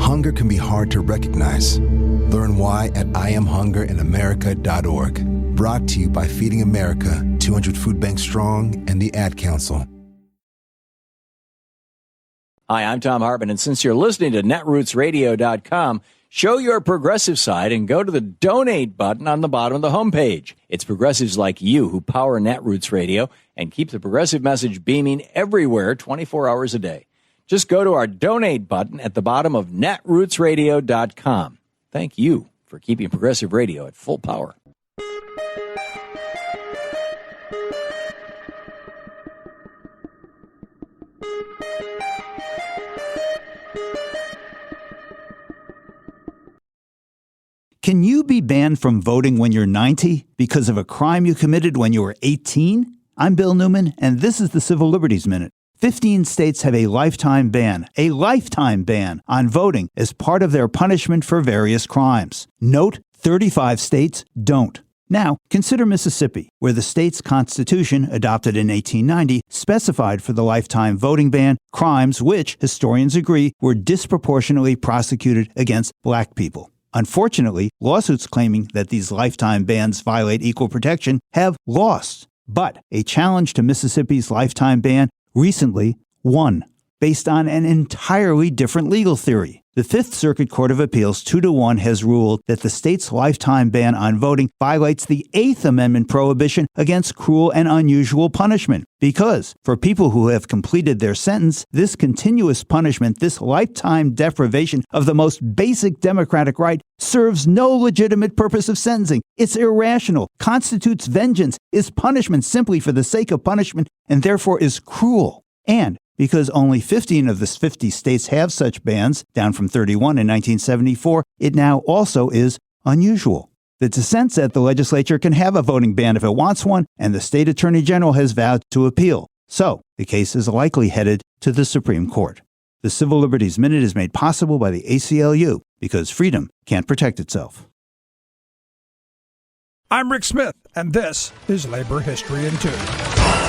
Hunger can be hard to recognize. Learn why at IamHungerInAmerica.org. Brought to you by Feeding America, 200 Food Banks Strong, and the Ad Council. Hi, I'm Tom Hartman, and since you're listening to netrootsradio.com, show your progressive side and go to the donate button on the bottom of the homepage. It's progressives like you who power Netroots Radio and keep the progressive message beaming everywhere 24 hours a day. Just go to our donate button at the bottom of netrootsradio.com. Thank you for keeping progressive radio at full power. Can you be banned from voting when you're 90 because of a crime you committed when you were 18? I'm Bill Newman, and this is the Civil Liberties Minute. 15 states have a lifetime ban on voting as part of their punishment for various crimes. Note, 35 states don't. Now, consider Mississippi, where the state's constitution, adopted in 1890, specified for the lifetime voting ban crimes which, historians agree, were disproportionately prosecuted against black people. Unfortunately, lawsuits claiming that these lifetime bans violate equal protection have lost. But a challenge to Mississippi's lifetime ban recently won, based on an entirely different legal theory. The Fifth Circuit Court of Appeals 2-1 has ruled that the state's lifetime ban on voting violates the Eighth Amendment prohibition against cruel and unusual punishment. Because for people who have completed their sentence, this continuous punishment, this lifetime deprivation of the most basic democratic right, serves no legitimate purpose of sentencing. It's irrational, constitutes vengeance, is punishment simply for the sake of punishment, and therefore is cruel. And because only 15 of the 50 states have such bans, down from 31 in 1974, it now also is unusual. The dissent said the legislature can have a voting ban if it wants one, and the state attorney general has vowed to appeal. So, the case is likely headed to the Supreme Court. The Civil Liberties Minute is made possible by the ACLU, because freedom can't protect itself. I'm Rick Smith, and this is Labor History in 2.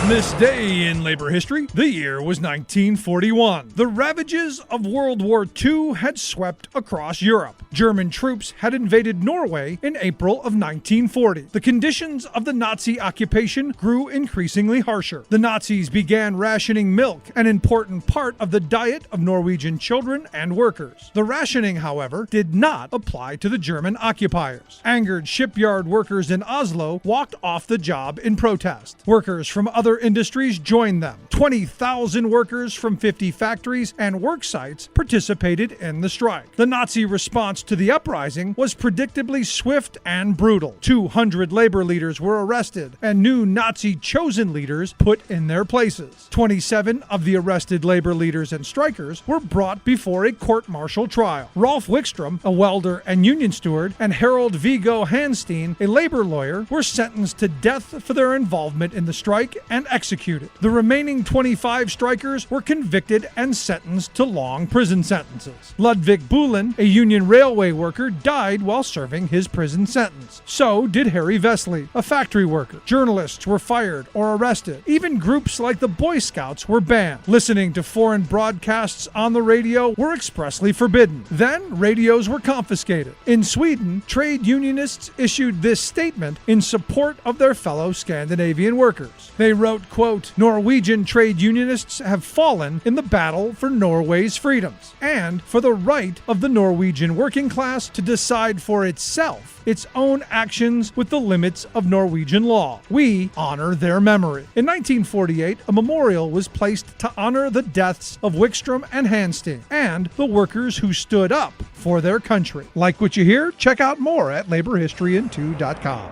On this day in labor history, the year was 1941. The ravages of World War II had swept across Europe. German troops had invaded Norway in April of 1940. The conditions of the Nazi occupation grew increasingly harsher. The Nazis began rationing milk, an important part of the diet of Norwegian children and workers. The rationing, however, did not apply to the German occupiers. Angered shipyard workers in Oslo walked off the job in protest. Workers from other industries joined them. 20,000 workers from 50 factories and work sites participated in the strike. The Nazi response to the uprising was predictably swift and brutal. 200 labor leaders were arrested and new Nazi chosen leaders put in their places. 27 of the arrested labor leaders and strikers were brought before a court-martial trial. Rolf Wickstrom, a welder and union steward, and Harold Vigo Hanstein, a labor lawyer, were sentenced to death for their involvement in the strike and executed. The remaining 25 strikers were convicted and sentenced to long prison sentences. Ludwig Bulin, a union railway worker, died while serving his prison sentence. So did Harry Vesley, a factory worker. Journalists were fired or arrested. Even groups like the Boy Scouts were banned. Listening to foreign broadcasts on the radio were expressly forbidden. Then radios were confiscated. In Sweden, trade unionists issued this statement in support of their fellow Scandinavian workers. They wrote, quote, "Norwegian trade unionists have fallen in the battle for Norway's freedoms and for the right of the Norwegian working class to decide for itself its own actions with the limits of Norwegian law. We honor their memory." In 1948, a memorial was placed to honor the deaths of Wickstrom and Hanstein and the workers who stood up for their country. Like what you hear? Check out more at laborhistoryin2.com.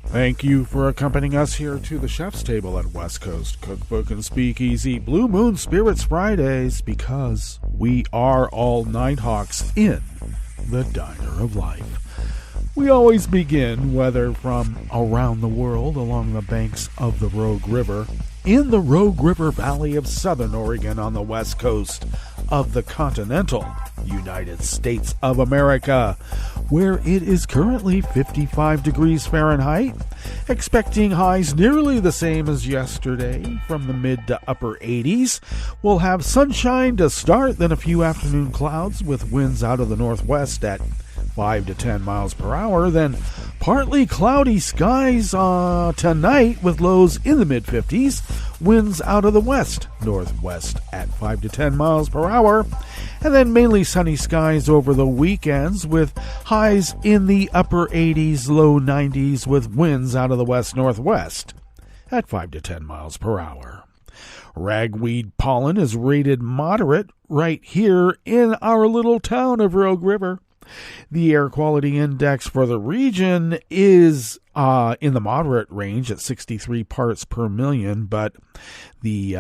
Thank you for accompanying us here to the Chef's Table at West Coast Cookbook and Speakeasy Blue Moon Spirits Fridays, because we are all Nighthawks in the Diner of Life. We always begin, whether from around the world along the banks of the Rogue River, in the Rogue River Valley of Southern Oregon on the west coast of the continental United States of America, where it is currently 55 degrees Fahrenheit, expecting highs nearly the same as yesterday from the mid to upper 80s. We'll have sunshine to start, then a few afternoon clouds with winds out of the northwest at 5 to 10 miles per hour, then partly cloudy skies tonight with lows in the mid-50s, winds out of the west-northwest at 5 to 10 miles per hour, and then mainly sunny skies over the weekends with highs in the upper 80s, low 90s with winds out of the west-northwest at 5 to 10 miles per hour. Ragweed pollen is rated moderate right here in our little town of Rogue River. The air quality index for the region is in the moderate range at 63 parts per million, but the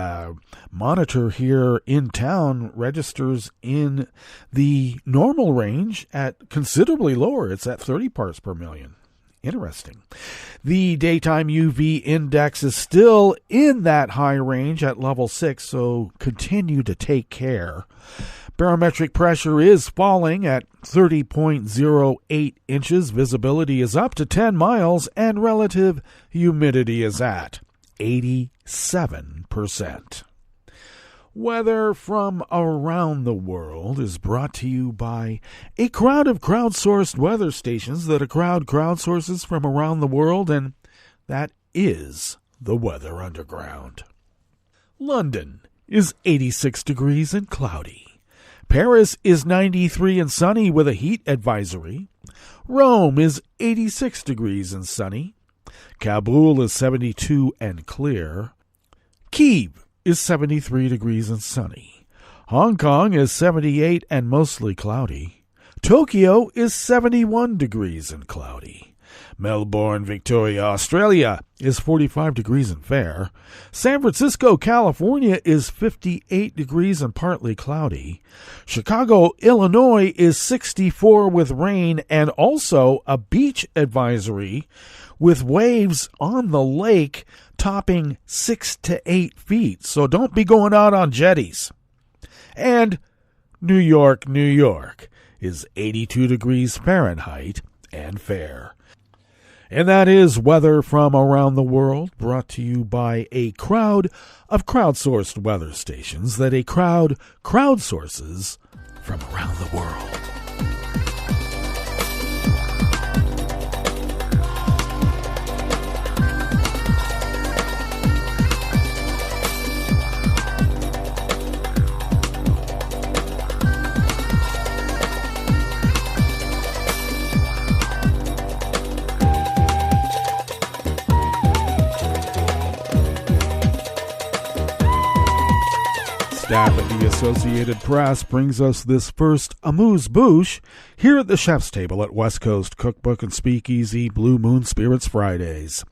monitor here in town registers in the normal range at considerably lower. It's at 30 parts per million. Interesting. The daytime UV index is still in that high range at level 6, so continue to take care. Barometric pressure is falling at 30.08 inches. Visibility is up to 10 miles, and relative humidity is at 87%. Weather from around the world is brought to you by a crowd of crowdsourced weather stations that a crowd crowdsources from around the world, and that is the Weather Underground. London is 86 degrees and cloudy. Paris is 93 and sunny with a heat advisory. Rome is 86 degrees and sunny. Kabul is 72 and clear. Kyiv is 73 degrees and sunny. Hong Kong is 78 and mostly cloudy. Tokyo is 71 degrees and cloudy. Melbourne, Victoria, Australia is 45 degrees and fair. San Francisco, California is 58 degrees and partly cloudy. Chicago, Illinois is 64 with rain and also a beach advisory with waves on the lake topping 6 to 8 feet. So don't be going out on jetties. And New York, New York is 82 degrees Fahrenheit and fair. And that is weather from around the world, brought to you by a crowd of crowdsourced weather stations that a crowd crowdsources from around the world. Staff at the Associated Press brings us this first amuse-bouche here at the Chef's Table at West Coast Cookbook and Speakeasy Blue Moon Spirits Fridays.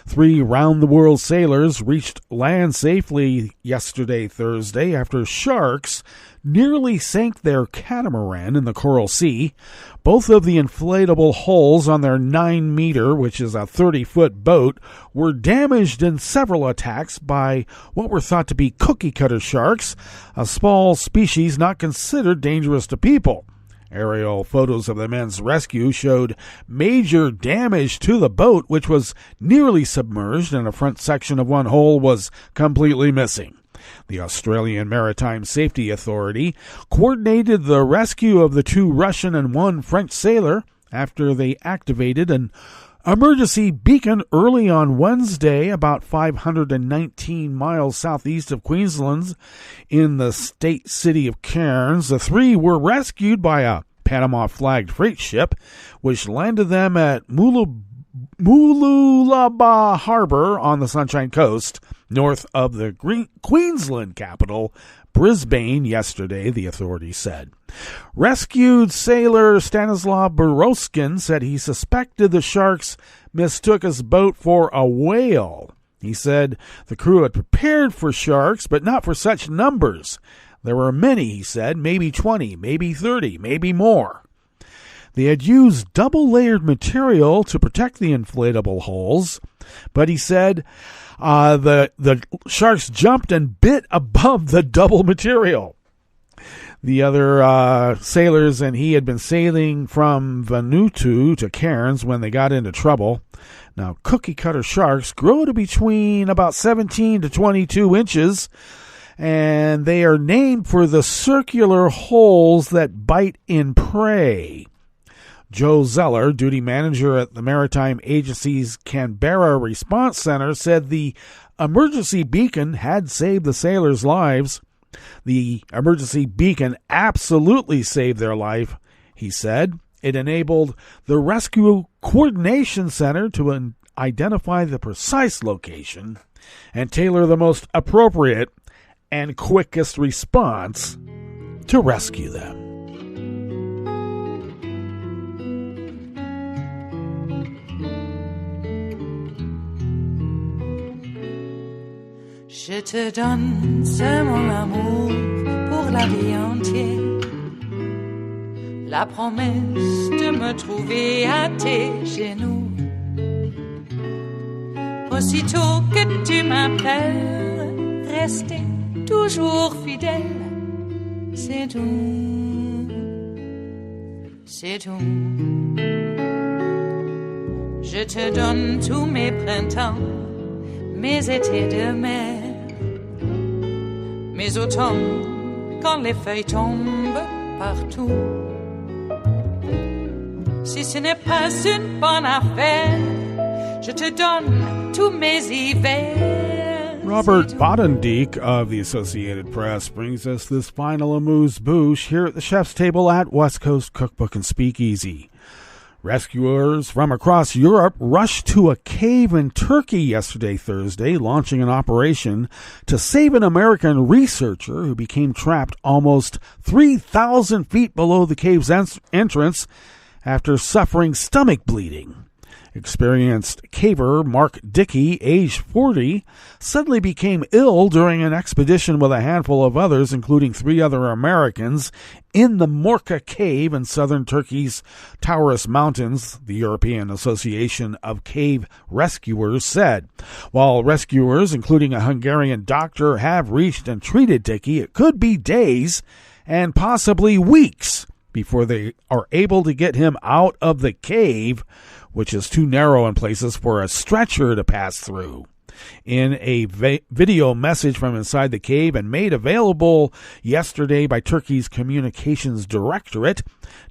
3 round-the-world sailors reached land safely yesterday, Thursday, after sharks nearly sank their catamaran in the Coral Sea. Both of the inflatable hulls on their 9-meter, which is a 30-foot boat, were damaged in several attacks by what were thought to be cookie-cutter sharks, a small species not considered dangerous to people. Aerial photos of the men's rescue showed major damage to the boat, which was nearly submerged, and a front section of one hull was completely missing. The Australian Maritime Safety Authority coordinated the rescue of the 2 Russian and 1 French sailor after they activated an emergency beacon early on Wednesday, about 519 miles southeast of Queensland in the state city of Cairns. The 3 were rescued by a Panama-flagged freight ship, which landed them at Mooloolaba Harbor on the Sunshine Coast, north of the Queensland capital, Brisbane, yesterday, the authorities said. Rescued sailor Stanislav Boroskin said he suspected the sharks mistook his boat for a whale. He said the crew had prepared for sharks, but not for such numbers. There were many, he said, maybe 20, maybe 30, maybe more. They had used double-layered material to protect the inflatable hulls, but he said the sharks jumped and bit above the double material. The other sailors and he had been sailing from Vanuatu to Cairns when they got into trouble. Now, cookie-cutter sharks grow to between about 17 to 22 inches, and they are named for the circular holes that bite in prey. Joe Zeller, duty manager at the Maritime Agency's Canberra Response Center, said the emergency beacon had saved the sailors' lives. The emergency beacon absolutely saved their life, he said. It enabled the Rescue Coordination Center to identify the precise location and tailor the most appropriate and quickest response to rescue them. Je te donne ce mon amour pour la vie entière, la promesse de me trouver à tes genoux. Aussitôt que tu m'appelles, rester toujours fidèle, c'est tout, c'est tout. Je te donne tous mes printemps, mes étés de mer, mes automnes quand les feuilles tombent partout. Si ce n'est pas une bonne affaire, je te donne tous mes hivers. Robert Bodendieck of the Associated Press brings us this final amuse-bouche here at the Chef's Table at West Coast Cookbook and Speakeasy. Rescuers from across Europe rushed to a cave in Turkey yesterday, Thursday, launching an operation to save an American researcher who became trapped almost 3,000 feet below the cave's entrance after suffering stomach bleeding. Experienced caver Mark Dickey, age 40, suddenly became ill during an expedition with a handful of others, including 3 other Americans, in the Morka Cave in southern Turkey's Taurus Mountains, the European Association of Cave Rescuers said. While rescuers, including a Hungarian doctor, have reached and treated Dickey, it could be days and possibly weeks before they are able to get him out of the cave, which is too narrow in places for a stretcher to pass through. In a video message from inside the cave and made available yesterday by Turkey's Communications Directorate,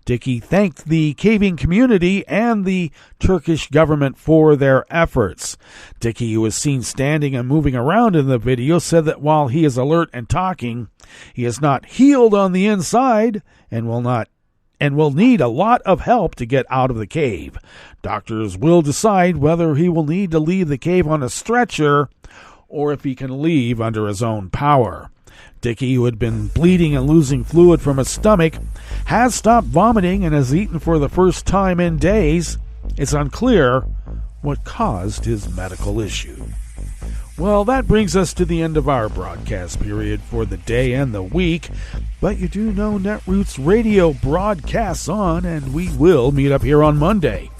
Dickey thanked the caving community and the Turkish government for their efforts. Dickey, who was seen standing and moving around in the video, said that while he is alert and talking, he is not healed on the inside and will need a lot of help to get out of the cave. Doctors will decide whether he will need to leave the cave on a stretcher or if he can leave under his own power. Dickey, who had been bleeding and losing fluid from his stomach, has stopped vomiting and has eaten for the first time in days. It's unclear what caused his medical issue. Well, that brings us to the end of our broadcast period for the day and the week. But you do know Netroots Radio broadcasts on, and we will meet up here on Monday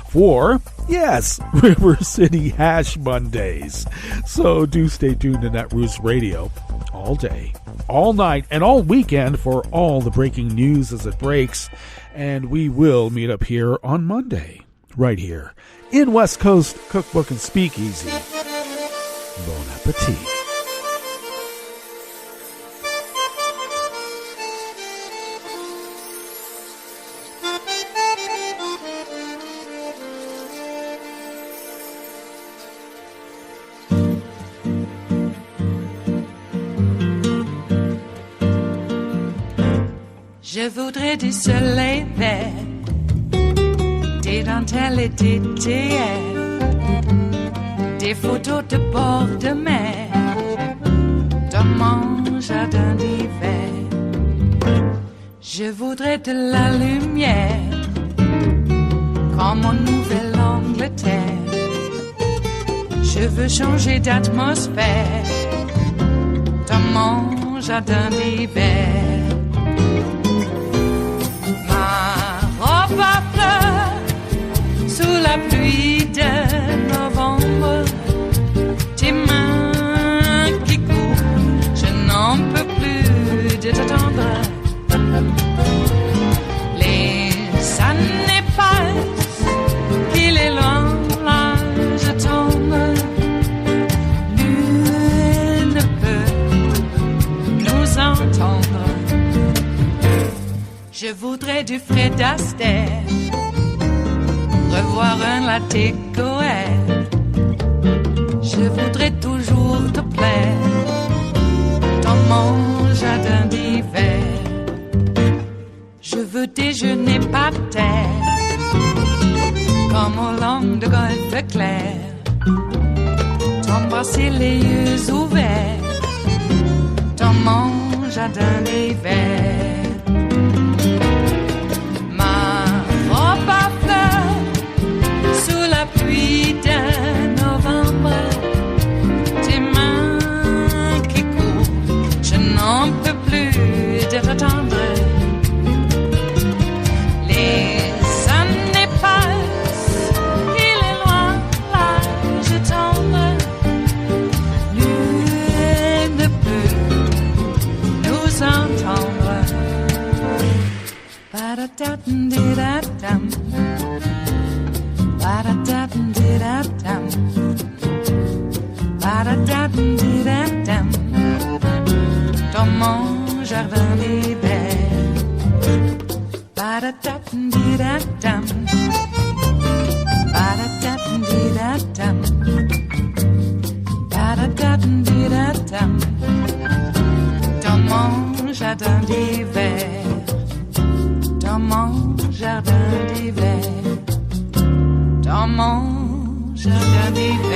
for, yes, River City Hash Mondays. So do stay tuned to Netroots Radio all day, all night, and all weekend for all the breaking news as it breaks. And we will meet up here on Monday, right here in West Coast Cookbook and Speakeasy. Bon appetit. Je voudrais du soleil vert, des dentelles et des théères, des photos de bord de mer, dans mon jardin d'hiver. Je voudrais de la lumière, comme en Nouvelle-Angleterre. Je veux changer d'atmosphère, dans mon jardin d'hiver. À fleurs sous la pluie de novembre, tes mains qui courent, je n'en peux plus de t'attendre. Les années passent, qu'il est loin, là je tombe. Nul ne peut nous entendre. Je voudrais du Fred Astaire, revoir un latte Goël. Je voudrais toujours te plaire dans mon jardin d'hiver. Je veux déjeuner par terre, comme au long de golfe clair, t'embrasser les yeux ouverts dans mon jardin d'hiver. Pluie de novembre, tes mains qui courent, je n'en peux plus de t'attendre. Les années passent, il est loin, là je tombe. Nul ne peut nous entendre. Ba-da-da-dum-di-da-dum. Ba-da-da-dum-di-da-dum. Ba-da-da-dum-di-da-dum. Dans mon jardin d'hiver. Ba-da-da-dum-di-da-dum. Ba-da-da-dum-di-da-dum. Ba-da-da-dum-di-da-dum. Dans mon jardin d'hiver. Dans mon jardin d'hiver. Dans mon jardin d'hiver.